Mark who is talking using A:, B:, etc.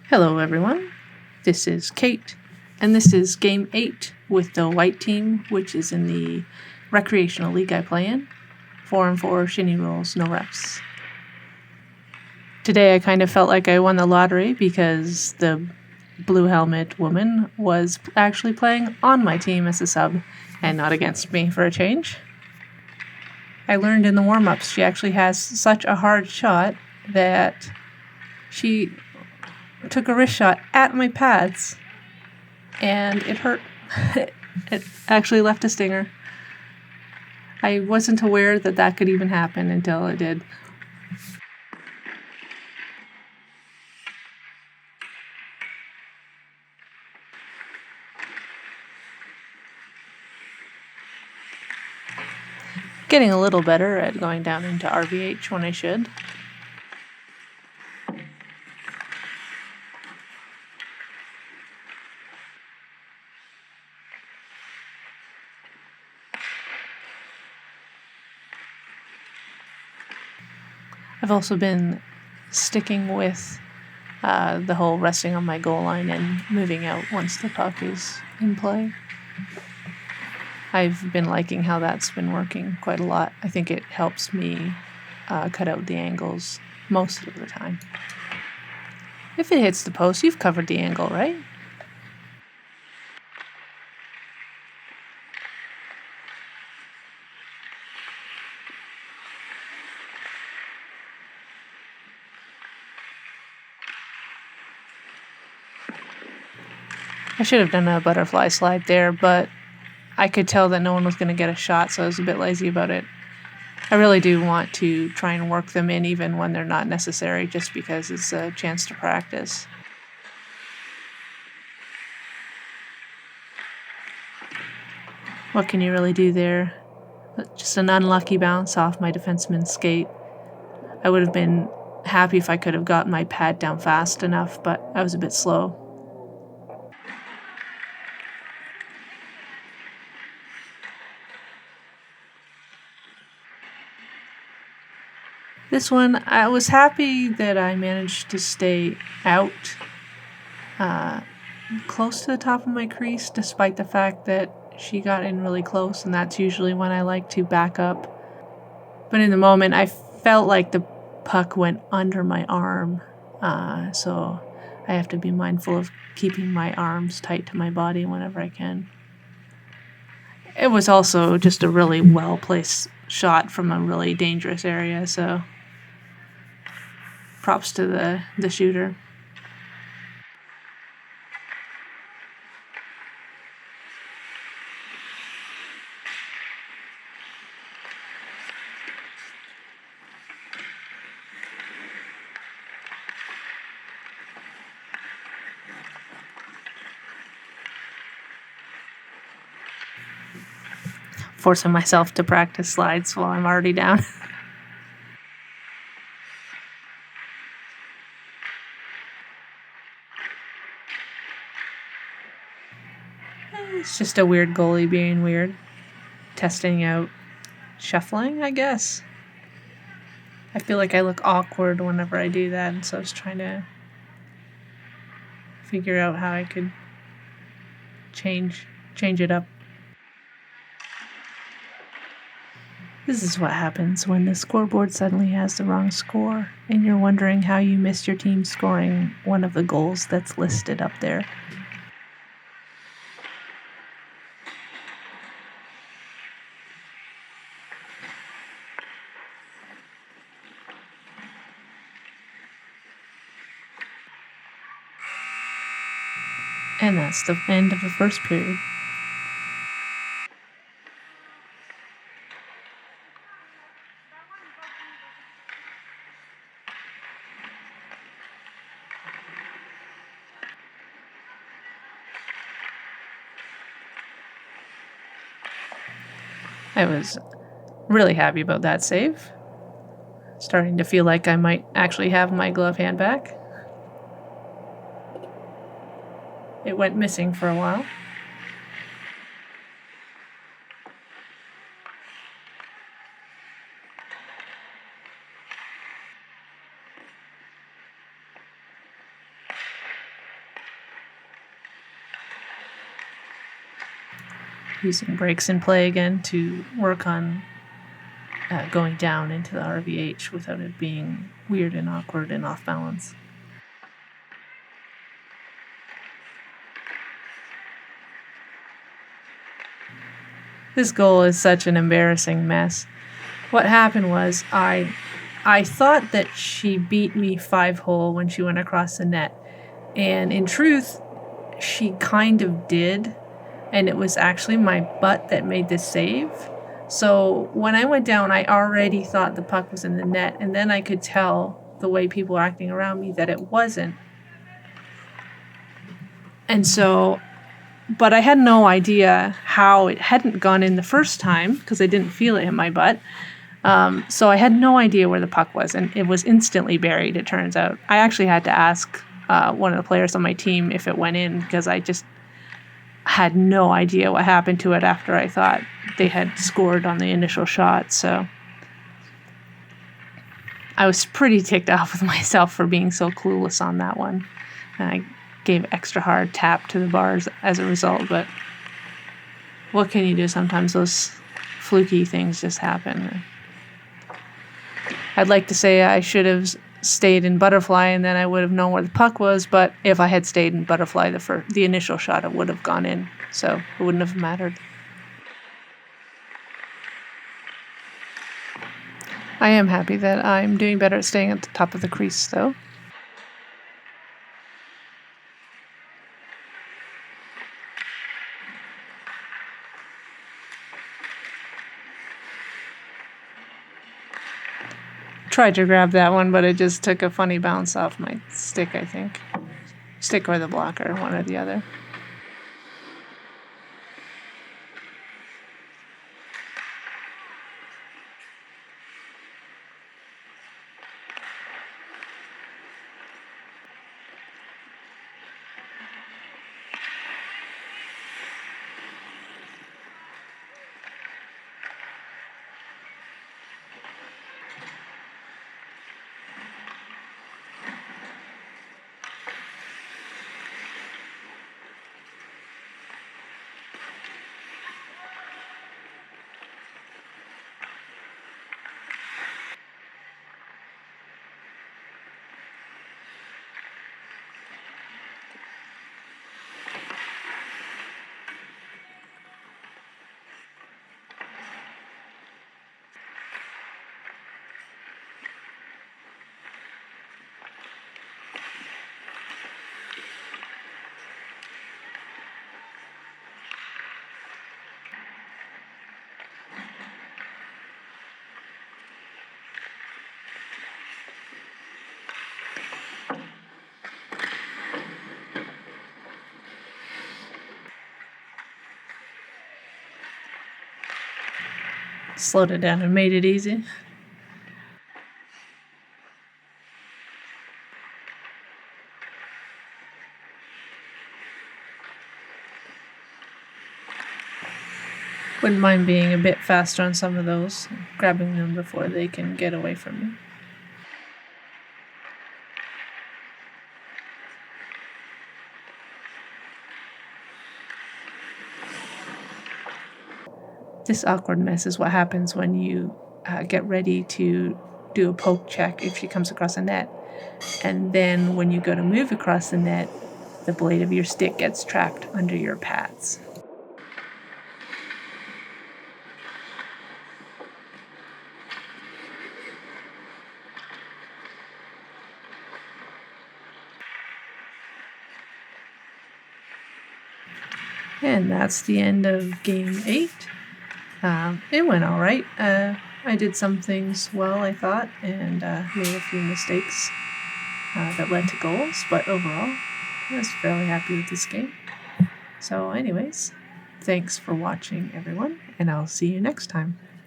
A: Hello everyone, this is Kate, and this is Game 8 with the white team, which is in the recreational league I play in. 4-4 shinny rules, no reps. Today I kind of felt like I won the lottery because the blue helmet woman was actually playing on my team as a sub and not against me for a change. I learned in the warm-ups she actually has such a hard shot that she took a wrist shot at my pads, and it hurt. It actually left a stinger. I wasn't aware that that could even happen until it did. Getting a little better at going down into RVH when I should. I've also been sticking with the whole resting on my goal line and moving out once the puck is in play. I've been liking how that's been working quite a lot. I think it helps me cut out the angles most of the time. If it hits the post, you've covered the angle, right? I should have done a butterfly slide there, but I could tell that no one was going to get a shot, so I was a bit lazy about it. I really do want to try and work them in even when they're not necessary, just because it's a chance to practice. What can you really do there? Just an unlucky bounce off my defenseman's skate. I would have been happy if I could have gotten my pad down fast enough, but I was a bit slow. This one, I was happy that I managed to stay out close to the top of my crease, despite the fact that she got in really close, and that's usually when I like to back up. But in the moment, I felt like the puck went under my arm, so I have to be mindful of keeping my arms tight to my body whenever I can. It was also just a really well-placed shot from a really dangerous area, so props to the shooter. Forcing myself to practice slides while I'm already down. It's just a weird goalie being weird. Testing out shuffling, I guess. I feel like I look awkward whenever I do that, and so I was trying to figure out how I could change it up. This is what happens when the scoreboard suddenly has the wrong score, and you're wondering how you missed your team scoring one of the goals that's listed up there. And that's the end of the first period. I was really happy about that save. Starting to feel like I might actually have my glove hand back. It went missing for a while. using brakes in play again to work on going down into the RVH without it being weird and awkward and off balance. This goal is such an embarrassing mess. What happened was I thought that she beat me 5-hole when she went across the net. And in truth, she kind of did. And it was actually my butt that made the save. So when I went down, I already thought the puck was in the net. And then I could tell the way people were acting around me that it wasn't. And so, but I had no idea how it hadn't gone in the first time because I didn't feel it in my butt. So I had no idea where the puck was, and it was instantly buried, it turns out. I actually had to ask one of the players on my team if it went in because I just had no idea what happened to it after I thought they had scored on the initial shot. So I was pretty ticked off with myself for being so clueless on that one. And I gave extra hard tap to the bars as a result, but what can you do? Sometimes those fluky things just happen. I'd like to say I should have stayed in butterfly and then I would have known where the puck was, but if I had stayed in butterfly the initial shot, it would have gone in, so it wouldn't have mattered. I am happy that I'm doing better at staying at the top of the crease, though. Tried to grab that one, but it just took a funny bounce off my stick, I think. Stick or the blocker, one or the other. Slowed it down and made it easy. Wouldn't mind being a bit faster on some of those, grabbing them before they can get away from me. This awkward mess is what happens when you get ready to do a poke check if she comes across a net. And then when you go to move across the net, the blade of your stick gets trapped under your pads. And that's the end of game 8. It went all right. I did some things well, I thought, and made a few mistakes that led to goals. But overall, I was fairly happy with this game. So anyways, thanks for watching, everyone, and I'll see you next time.